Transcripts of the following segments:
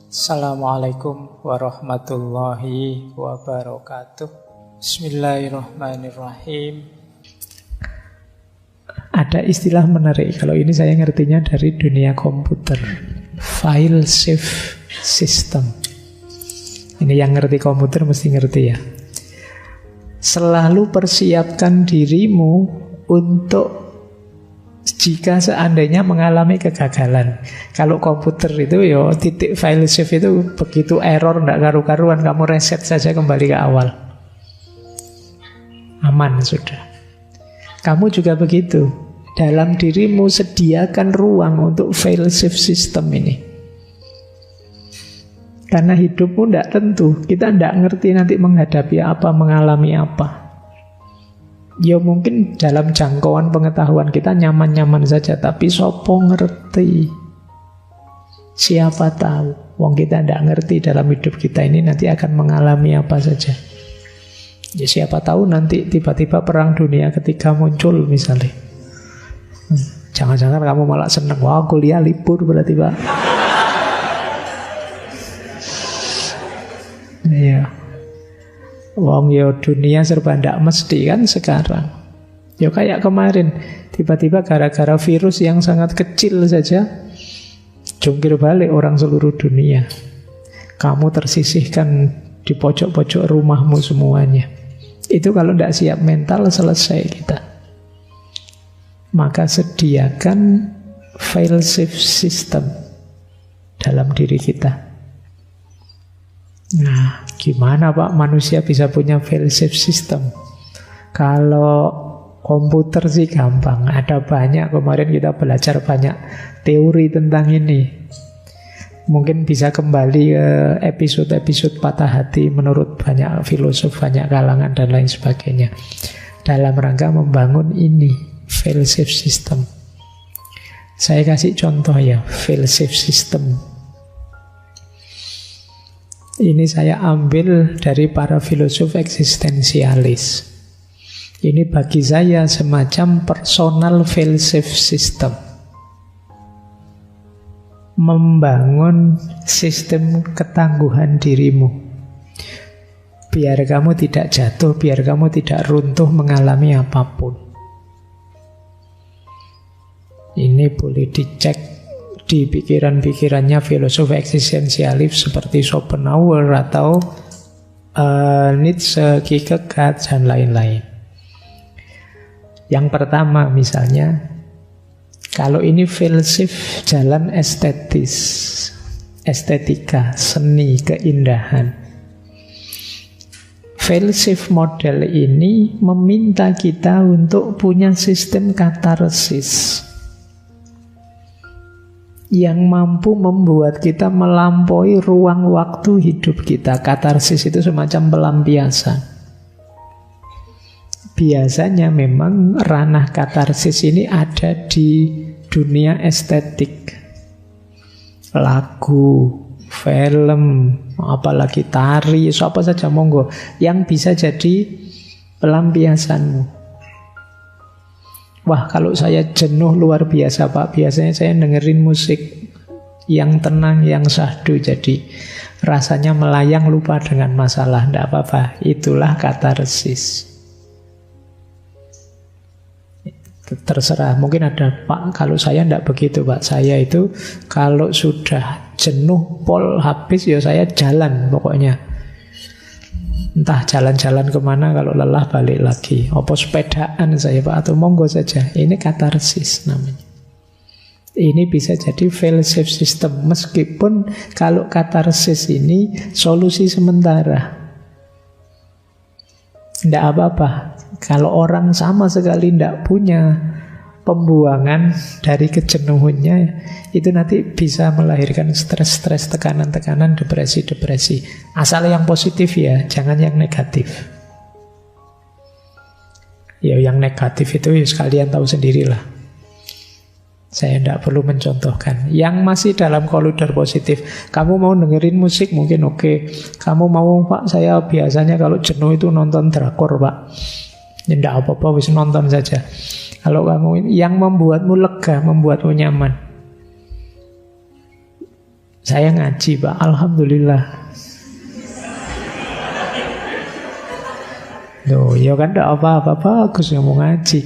Assalamualaikum warahmatullahi wabarakatuh. Bismillahirrahmanirrahim. Ada istilah menarik, kalau ini saya ngertinya dari dunia komputer, file save system. Ini yang ngerti komputer mesti ngerti ya. Selalu persiapkan dirimu untuk jika seandainya mengalami kegagalan. Kalau komputer itu titik file save itu begitu error tidak karu-karuan, kamu reset saja kembali ke awal, aman sudah. Kamu juga begitu. Dalam dirimu sediakan ruang untuk file save system ini. Karena hidupmu tidak tentu. Kita tidak ngerti nanti menghadapi apa, mengalami apa. Ya mungkin dalam jangkauan pengetahuan kita nyaman-nyaman saja, tapi sopo ngerti. Siapa tahu. Wong kita tidak ngerti dalam hidup kita ini nanti akan mengalami apa saja. Ya siapa tahu nanti tiba-tiba perang dunia ketiga muncul misalnya. Jangan-jangan kamu malah seneng, wah kuliah libur berarti Pak. Iya. Wong dunia serba ndak mesti kan sekarang. Kayak kemarin, tiba-tiba gara-gara virus yang sangat kecil saja jungkir balik orang seluruh dunia. Kamu tersisihkan di pojok-pojok rumahmu semuanya. Itu kalau ndak siap mental selesai kita. Maka sediakan file save system dalam diri kita. Nah, gimana Pak manusia bisa punya file save system? Kalau komputer sih gampang. Ada banyak, kemarin kita belajar banyak teori tentang ini. Mungkin bisa kembali ke episode-episode patah hati menurut banyak filosof, banyak kalangan dan lain sebagainya. Dalam rangka membangun ini, file save system. Saya kasih contoh ya, file save system. Ini saya ambil dari para filosof eksistensialis. Ini bagi saya semacam personal file save system. Membangun sistem ketangguhan dirimu. Biar kamu tidak jatuh, biar kamu tidak runtuh mengalami apapun. Ini boleh dicek di pikiran-pikirannya filosof eksistensialis seperti Schopenhauer atau Nietzsche, Kierkegaard, dan lain-lain. Yang pertama misalnya, kalau ini filsuf jalan estetis, estetika, seni, keindahan. Filsuf model ini meminta kita untuk punya sistem katarsis yang mampu membuat kita melampaui ruang waktu hidup kita. Katarsis itu semacam pelampiasan. Biasanya memang ranah katarsis ini ada di dunia estetik. Lagu, film, apalagi tari, apa saja monggo yang bisa jadi pelampiasanmu. Wah, kalau saya jenuh luar biasa Pak, biasanya saya dengerin musik yang tenang, yang syahdu, jadi rasanya melayang lupa dengan masalah. Tidak apa-apa, itulah katarsis. Terserah, mungkin ada Pak, kalau saya tidak begitu Pak. Saya itu kalau sudah jenuh, pol habis, saya jalan pokoknya. Entah jalan-jalan kemana, kalau lelah balik lagi. Apa sepedaan saya Pak, atau monggo saja. Ini katarsis namanya. Ini bisa jadi file save system. Meskipun kalau katarsis ini solusi sementara. Tidak apa-apa. Kalau orang sama sekali tidak punya pembuangan dari kejenuhannya, itu nanti bisa melahirkan stres-stres, tekanan-tekanan, depresi-depresi. Asal yang positif ya, jangan yang negatif. Ya yang negatif itu sekalian tahu sendirilah. Saya tidak perlu mencontohkan. Yang masih dalam koridor positif, kamu mau dengerin musik mungkin oke. Kamu mau Pak, saya biasanya kalau jenuh itu nonton drakor Pak. Ya tidak apa-apa, wis nonton saja. Kalau kamu yang membuatmu lega, membuatmu nyaman, Saya ngaji, Pak. Alhamdulillah. Loh, ya kan tidak apa-apa, bagus yang mau ngaji.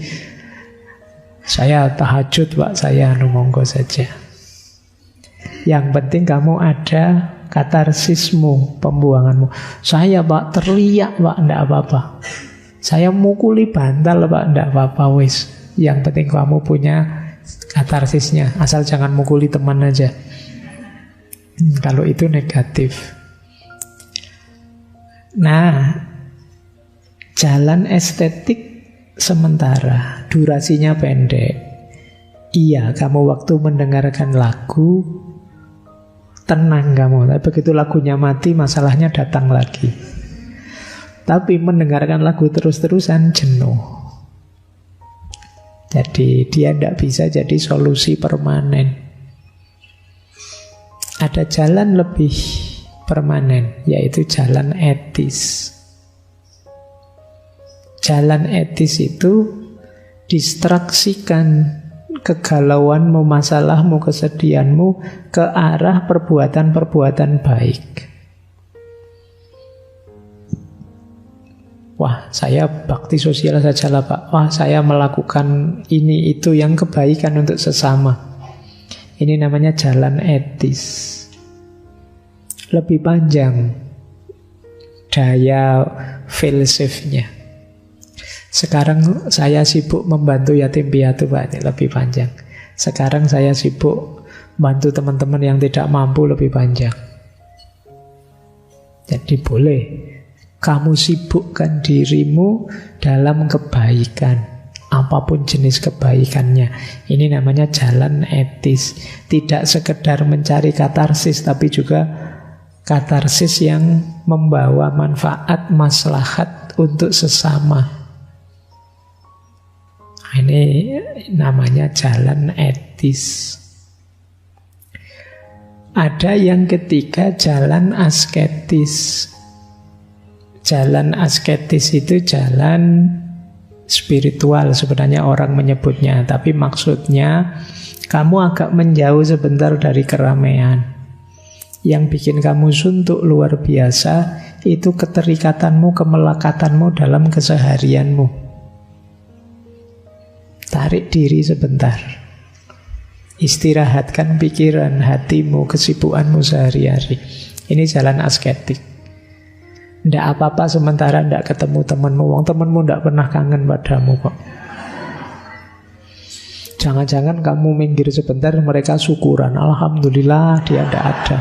Saya tahajud, Pak. Saya monggo saja. Yang penting kamu ada katarsismu, pembuanganmu. Saya, Pak, teriak, Pak, tidak apa-apa. Saya mukuli bantal, Pak, tidak apa-apa, wis. Yang penting kamu punya katarsisnya. Asal jangan mukuli teman aja. Kalau itu negatif. Nah, jalan estetik sementara, durasinya pendek. Iya, kamu waktu mendengarkan lagu tenang kamu, tapi begitu lagunya mati, masalahnya datang lagi. Tapi mendengarkan lagu terus-terusan jenuh. Jadi dia tidak bisa jadi solusi permanen. Ada jalan lebih permanen, yaitu jalan etis. Jalan etis itu distraksikan kegalauanmu, masalahmu, kesedihanmu ke arah perbuatan-perbuatan baik. Wah, saya bakti sosial saja lah, Pak. Wah, saya melakukan ini itu yang kebaikan untuk sesama. Ini namanya jalan etis. Lebih panjang daya filsafnya. Sekarang saya sibuk membantu yatim piatu, Pak. Ini lebih panjang. Sekarang saya sibuk bantu teman-teman yang tidak mampu, lebih panjang. Jadi boleh kamu sibukkan dirimu dalam kebaikan, apapun jenis kebaikannya. Ini namanya jalan etis. Tidak sekedar mencari katarsis, tapi juga katarsis yang membawa manfaat, maslahat untuk sesama. Ini namanya jalan etis. Ada yang ketiga, jalan asketis. Jalan asketis itu jalan spiritual sebenarnya orang menyebutnya, tapi maksudnya kamu agak menjauh sebentar dari keramaian. Yang bikin kamu suntuk luar biasa itu keterikatanmu, kemelekatanmu dalam keseharianmu. Tarik diri sebentar. Istirahatkan pikiran, hatimu, kesibukanmu sehari-hari. Ini jalan asketik. Tidak apa-apa sementara tidak ketemu temanmu. Wong temanmu tidak pernah kangen padamu kok. Jangan-jangan kamu minggir sebentar, mereka syukuran. Alhamdulillah dia tidak ada.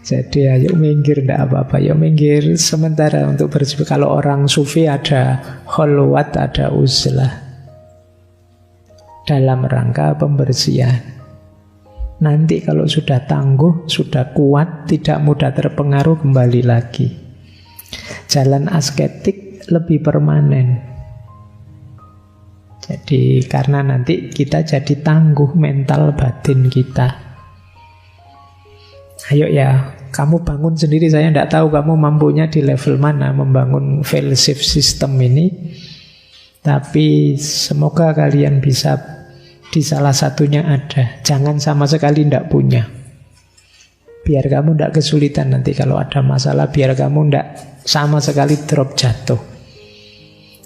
Jadi ayo minggir, tidak apa-apa. Yuk minggir sementara untuk bersih. Kalau orang sufi ada kholwat, ada uzlah. Dalam rangka pembersihan. Nanti kalau sudah tangguh, sudah kuat, tidak mudah terpengaruh, kembali lagi. Jalan asketik lebih permanen. Jadi karena nanti kita jadi tangguh mental batin kita. Ayo ya, kamu bangun sendiri. Saya tidak tahu kamu mampunya di level mana membangun fellowship system ini. Tapi semoga kalian bisa di salah satunya ada. Jangan sama sekali tidak punya. Biar kamu tidak kesulitan nanti kalau ada masalah. Biar kamu tidak sama sekali drop jatuh.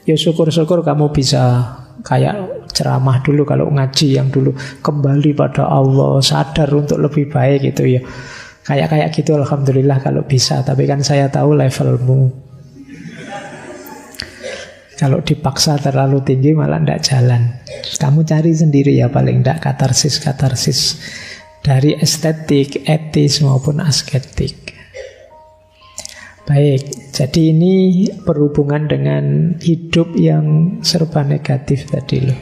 Ya syukur-syukur kamu bisa kayak ceramah dulu kalau ngaji yang dulu, kembali pada Allah, sadar untuk lebih baik gitu ya. Kayak gitu alhamdulillah kalau bisa. Tapi kan saya tahu levelmu. Kalau dipaksa terlalu tinggi malah tidak jalan. Kamu cari sendiri ya paling tidak katarsis dari estetik, etis maupun asketik. Baik, jadi ini berhubungan dengan hidup yang serba negatif tadi loh.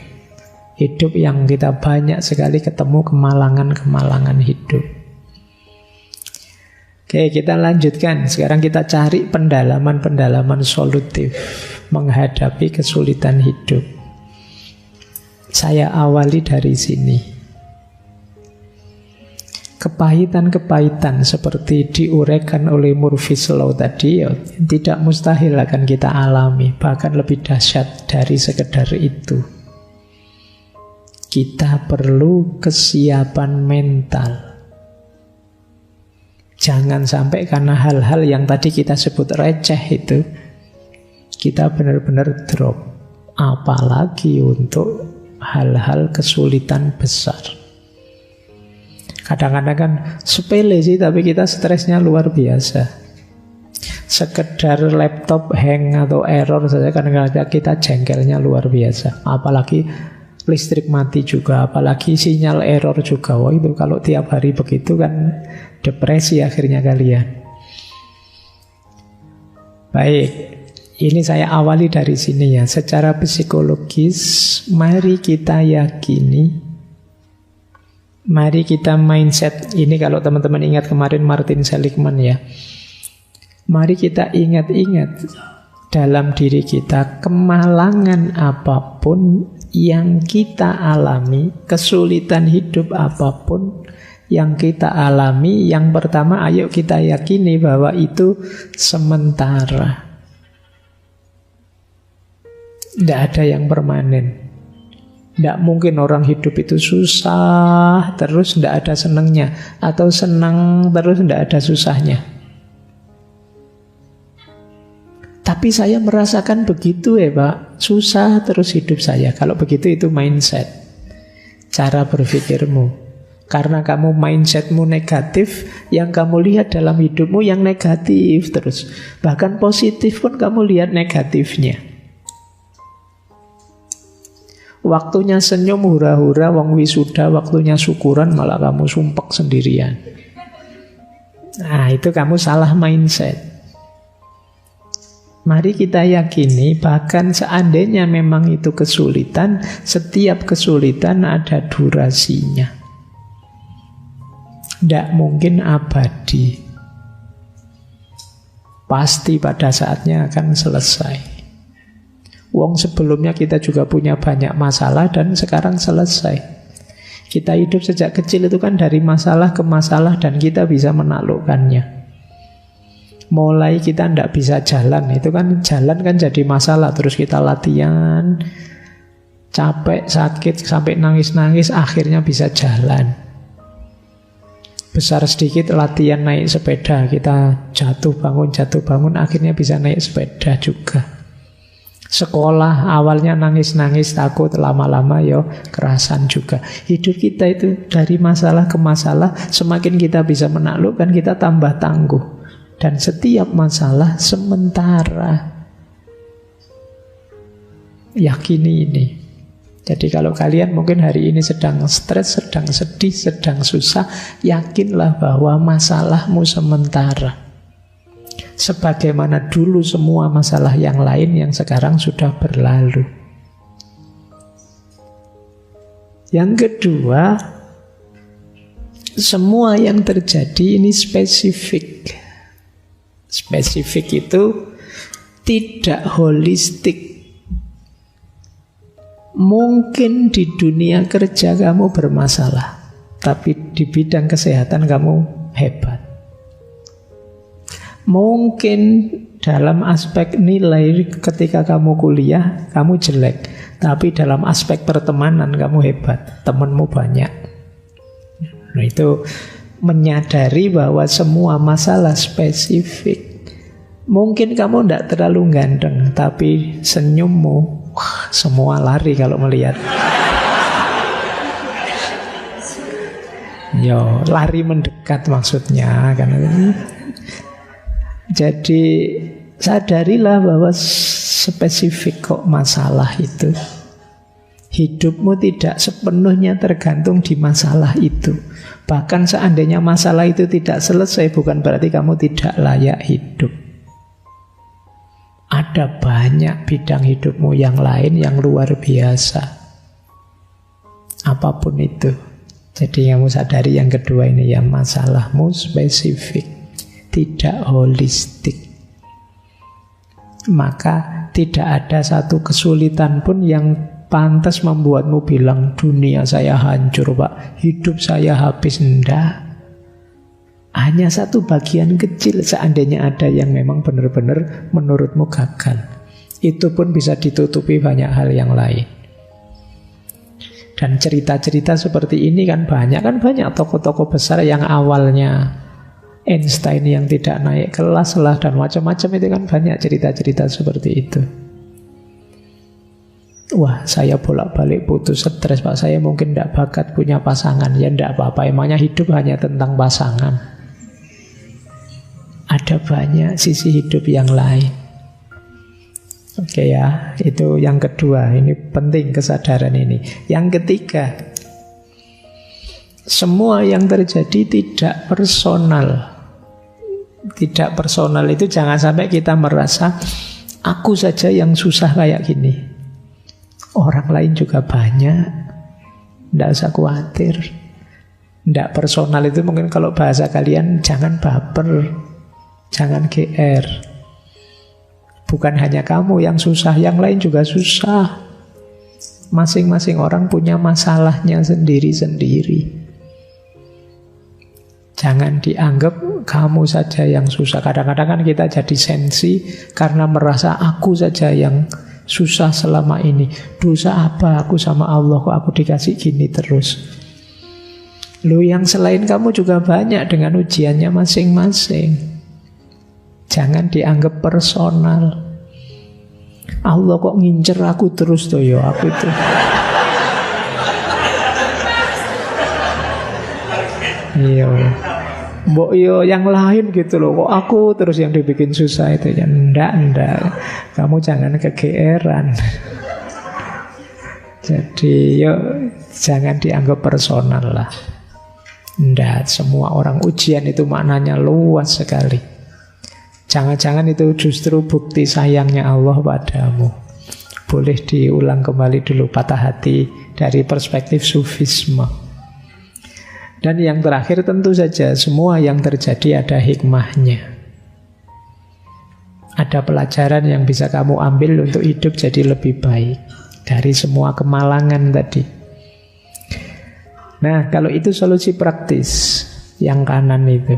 Hidup yang kita banyak sekali ketemu kemalangan-kemalangan hidup. Oke, kita lanjutkan. Sekarang kita cari pendalaman-pendalaman solutif menghadapi kesulitan hidup. Saya awali dari sini. Kepahitan-kepahitan seperti diuraikan oleh Murphy's Law tadi ya, tidak mustahil akan kita alami. Bahkan lebih dahsyat dari sekedar itu. Kita perlu kesiapan mental. Jangan sampai karena hal-hal yang tadi kita sebut receh itu, kita benar-benar drop. Apalagi untuk hal-hal kesulitan besar. Kadang-kadang kan sepele sih, tapi kita stresnya luar biasa. Sekedar laptop hang atau error saja kadang-kadang kita jengkelnya luar biasa. Apalagi listrik mati juga, apalagi sinyal error juga. Wah, itu kalau tiap hari begitu kan depresi akhirnya kalian. Baik, ini saya awali dari sini ya. Secara psikologis, mari kita yakini, mari kita mindset. Ini kalau teman-teman ingat kemarin Martin Seligman ya. Mari kita ingat-ingat dalam diri kita, kemalangan apapun yang kita alami, kesulitan hidup apapun yang kita alami, yang pertama ayo kita yakini bahwa itu sementara. Tidak ada yang permanen. Tidak mungkin orang hidup itu susah terus tidak ada senangnya, atau senang terus tidak ada susahnya. Tapi saya merasakan begitu ya Pak, susah terus hidup saya. Kalau begitu itu mindset, cara berpikirmu. Karena kamu mindsetmu negatif, yang kamu lihat dalam hidupmu yang negatif terus. Bahkan positif pun kamu lihat negatifnya. Waktunya senyum hura-hura, wong wisuda, waktunya syukuran malah kamu sumpek sendirian. Nah, itu kamu salah mindset. Mari kita yakini, bahkan seandainya memang itu kesulitan, setiap kesulitan ada durasinya. Tidak mungkin abadi. Pasti pada saatnya akan selesai. Wong sebelumnya kita juga punya banyak masalah dan sekarang selesai. Kita hidup sejak kecil itu kan dari masalah ke masalah dan kita bisa menaklukkannya. Mulai kita tidak bisa jalan, itu kan jalan kan jadi masalah. Terus kita latihan, capek, sakit, sampai nangis-nangis, akhirnya bisa jalan. Besar sedikit latihan naik sepeda, kita jatuh bangun, akhirnya bisa naik sepeda juga. Sekolah awalnya nangis-nangis, takut, lama-lama yo kerasan juga. Hidup kita itu dari masalah ke masalah, semakin kita bisa menaklukkan, kita tambah tangguh. Dan setiap masalah sementara. Yakini ini. Jadi kalau kalian mungkin hari ini sedang stres, sedang sedih, sedang susah, yakinlah bahwa masalahmu sementara. Sebagaimana dulu semua masalah yang lain yang sekarang sudah berlalu. Yang kedua, semua yang terjadi ini spesifik. Spesifik itu tidak holistik. Mungkin di dunia kerja kamu bermasalah, tapi di bidang kesehatan kamu hebat. Mungkin dalam aspek nilai ketika kamu kuliah, kamu jelek, tapi dalam aspek pertemanan kamu hebat, temanmu banyak. Nah, itu menyadari bahwa semua masalah spesifik. Mungkin kamu tidak terlalu ganteng, tapi senyummu, semua lari kalau melihat. Yo, lari mendekat maksudnya kan. Jadi sadarilah bahwa spesifik kok masalah itu. Hidupmu tidak sepenuhnya tergantung di masalah itu. Bahkan seandainya masalah itu tidak selesai, bukan berarti kamu tidak layak hidup. Ada banyak bidang hidupmu yang lain yang luar biasa. Apapun itu. Jadi kamu sadari yang kedua ini ya, masalahmu spesifik, tidak holistik. Maka tidak ada satu kesulitan pun yang pantas membuatmu bilang dunia saya hancur Pak, hidup saya habis. Enggak. Hanya satu bagian kecil seandainya ada yang memang benar-benar menurutmu gagal. Itu pun bisa ditutupi banyak hal yang lain. Dan cerita-cerita seperti ini kan banyak tokoh-tokoh besar yang awalnya Einstein yang tidak naik kelas lah, dan macam-macam. Itu kan banyak cerita-cerita seperti itu. Wah, saya bolak-balik putus, stres Pak, saya mungkin tidak bakat punya pasangan. Ya tidak apa-apa, emangnya hidup hanya tentang pasangan? Ada banyak sisi hidup yang lain. Oke ya, itu yang kedua. Ini penting kesadaran ini. Yang ketiga, semua yang terjadi tidak personal. Tidak personal itu jangan sampai kita merasa aku saja yang susah kayak gini. Orang lain juga banyak. Tidak usah khawatir. Tidak personal itu mungkin kalau bahasa kalian, jangan baper, jangan GR. Bukan hanya kamu yang susah, yang lain juga susah. Masing-masing orang punya masalahnya sendiri-sendiri. Jangan dianggap kamu saja yang susah. Kadang-kadang kan kita jadi sensi karena merasa aku saja yang susah selama ini. Dosa apa aku sama Allah kok aku dikasih gini terus? Lu yang selain kamu juga banyak dengan ujiannya masing-masing. Jangan dianggap personal. Allah kok ngincer aku terus tuh ya, aku itu. Iya. Mbok yo yang lain gitu loh, kok aku terus yang dibikin susah itu ya. Ndak. Kamu jangan kegeeran. Jadi yuk jangan dianggap personal lah. Ndak, semua orang ujian itu maknanya luas sekali. Jangan-jangan itu justru bukti sayangnya Allah padamu. Boleh diulang kembali dulu patah hati dari perspektif sufisme. Dan yang terakhir tentu saja semua yang terjadi ada hikmahnya. Ada pelajaran yang bisa kamu ambil untuk hidup jadi lebih baik dari semua kemalangan tadi. Nah, kalau itu solusi praktis yang kanan itu.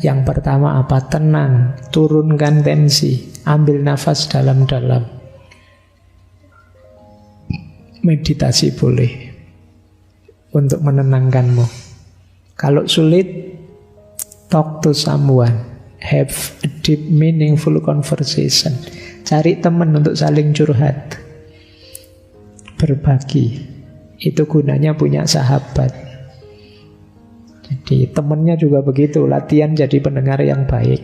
Yang pertama apa? Tenang, turunkan tensi, ambil nafas dalam-dalam. Meditasi boleh untuk menenangkanmu. Kalau sulit, talk to someone, have a deep meaningful conversation. Cari teman untuk saling curhat, berbagi. Itu gunanya punya sahabat. Jadi temannya juga begitu, latihan jadi pendengar yang baik.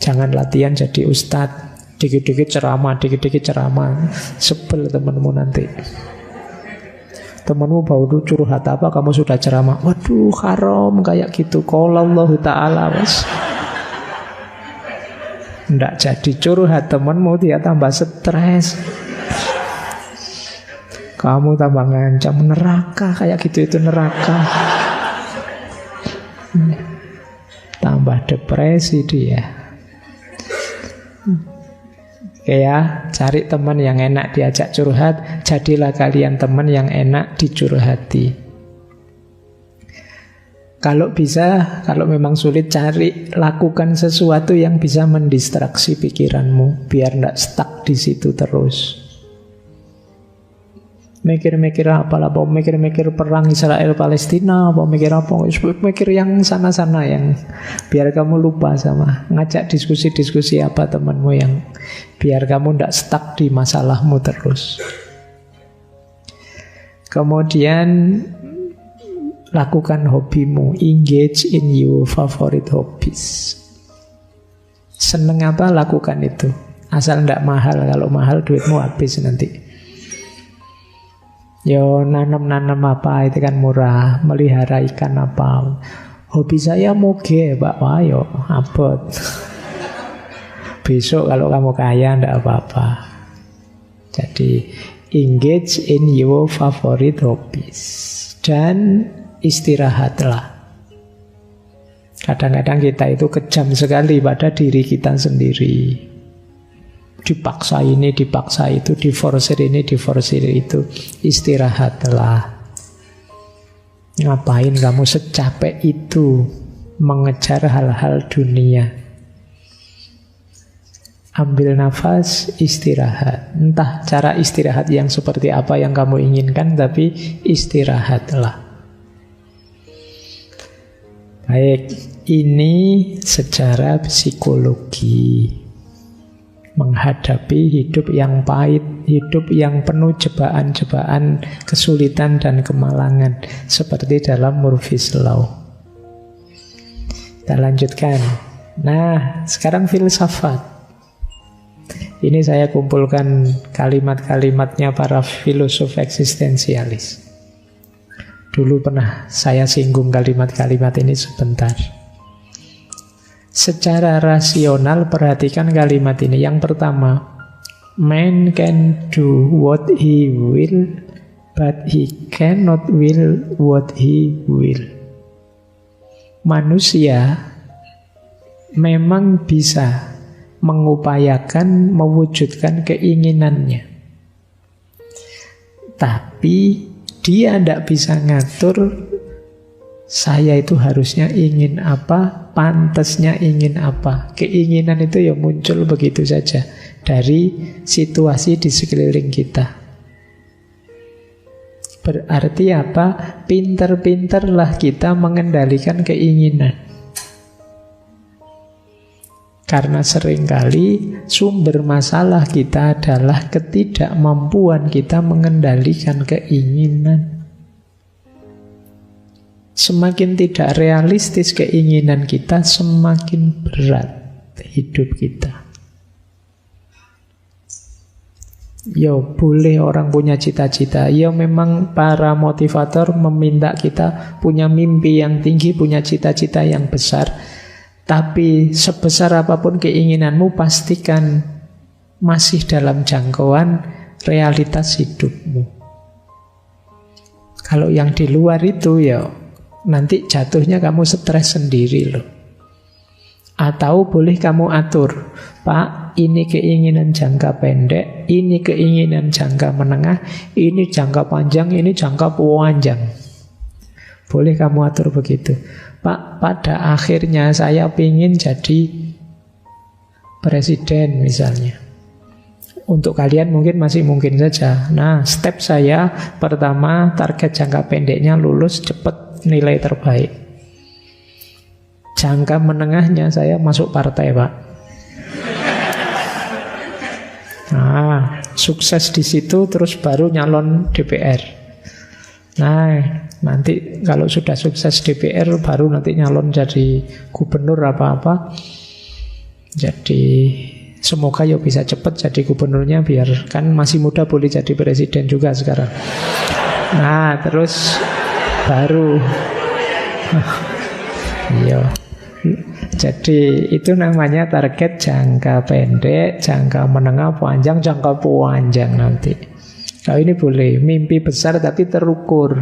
Jangan latihan jadi ustadz, dikit-dikit ceramah, sebel temanmu nanti. Temanmu baru curhat apa, kamu sudah ceramah. Waduh, haram kayak gitu. Qala Allah Ta'ala was. Nggak jadi curhat temanmu, dia tambah stres. Kamu tambah ngancam neraka kayak gitu, itu neraka. Tambah depresi dia. Oke ya, cari teman yang enak diajak curhat. Jadilah kalian teman yang enak dicurhati. Kalau bisa, kalau memang sulit, lakukan sesuatu yang bisa mendistraksi pikiranmu biar tidak stuck di situ terus. Mikir-mikir apa lah, mau mikir-mikir perang Israel Palestina, mau mikir apa, mikir yang sana-sana, yang biar kamu lupa sama. Ngajak diskusi-diskusi apa temanmu yang biar kamu tidak stuck di masalahmu terus. Kemudian lakukan hobimu, engage in your favorite hobbies. Seneng apa, lakukan itu. Asal tidak mahal, kalau mahal duitmu habis nanti. Yo nanam-nanam apa itu kan murah, melihara ikan apa. Hobi saya moge, Pak. Wah, yo abot. Besok kalau kamu kaya ndak apa-apa. Jadi engage in your favorite hobbies dan istirahatlah. Kadang-kadang kita itu kejam sekali pada diri kita sendiri. Dipaksa ini, dipaksa itu, diforsir ini, diforsir itu. Istirahatlah. Ngapain kamu secapek itu mengejar hal-hal dunia? Ambil nafas, istirahat. Entah cara istirahat yang seperti apa yang kamu inginkan, tapi istirahatlah. Baik, ini secara psikologi. Menghadapi hidup yang pahit, hidup yang penuh cobaan-cobaan, kesulitan dan kemalangan, seperti dalam Murphy's Law. Kita lanjutkan. Nah, sekarang filsafat. Ini saya kumpulkan kalimat-kalimatnya para filosof eksistensialis. Dulu pernah saya singgung kalimat-kalimat ini sebentar. Secara rasional perhatikan kalimat ini. Yang pertama, man can do what he will, but he cannot will what he will. Manusia memang bisa mengupayakan, mewujudkan keinginannya. Tapi dia tidak bisa ngatur, saya itu harusnya ingin apa, pantasnya ingin apa. Keinginan itu ya muncul begitu saja dari situasi di sekeliling kita. Berarti apa? Pinter-pinterlah kita mengendalikan keinginan. Karena seringkali sumber masalah kita adalah ketidakmampuan kita mengendalikan keinginan. Semakin tidak realistis keinginan kita, semakin berat hidup kita. Yo, boleh orang punya cita-cita. Yo, memang para motivator meminta kita punya mimpi yang tinggi, punya cita-cita yang besar. Tapi sebesar apapun keinginanmu, pastikan masih dalam jangkauan realitas hidupmu. Kalau yang di luar itu ya nanti jatuhnya kamu stres sendiri loh. Atau boleh kamu atur, Pak, ini keinginan jangka pendek, ini keinginan jangka menengah, ini jangka panjang, ini jangka panjang. Boleh kamu atur begitu. Pak, pada akhirnya saya ingin jadi presiden misalnya. Untuk kalian mungkin masih mungkin saja. Nah, step saya pertama, target jangka pendeknya lulus cepat, nilai terbaik. Jangka menengahnya saya masuk partai, Pak. Nah, sukses di situ terus baru nyalon DPR. Nah, nanti kalau sudah sukses DPR baru nanti nyalon jadi gubernur apa-apa. Jadi semoga ya bisa cepat jadi gubernurnya, biar kan masih muda boleh jadi presiden juga sekarang. Nah, terus baru iya. Jadi itu namanya target jangka pendek, jangka menengah, panjang, jangka panjang nanti. Kalau ini boleh mimpi besar tapi terukur.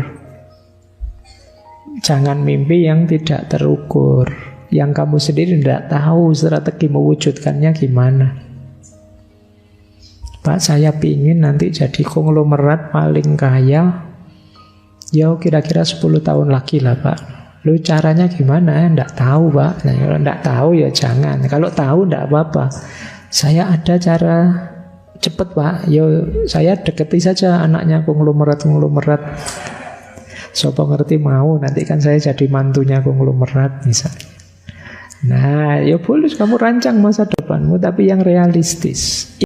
Jangan mimpi yang tidak terukur, yang kamu sendiri tidak tahu strategi mewujudkannya gimana. Pak, saya pingin nanti jadi konglomerat paling kaya. Ya kira-kira 10 tahun lagi lah, Pak. Lu caranya gimana? Nggak tahu, Pak. Nah, kalau nggak tahu ya jangan. Kalau tahu nggak apa-apa. Saya ada cara cepet, Pak. Yo, saya deketi saja anaknya konglomerat. Sopo ngerti mau, nanti kan saya jadi mantunya konglomerat misalnya. Nah, ya boleh kamu rancang masa depanmu, tapi yang realistis.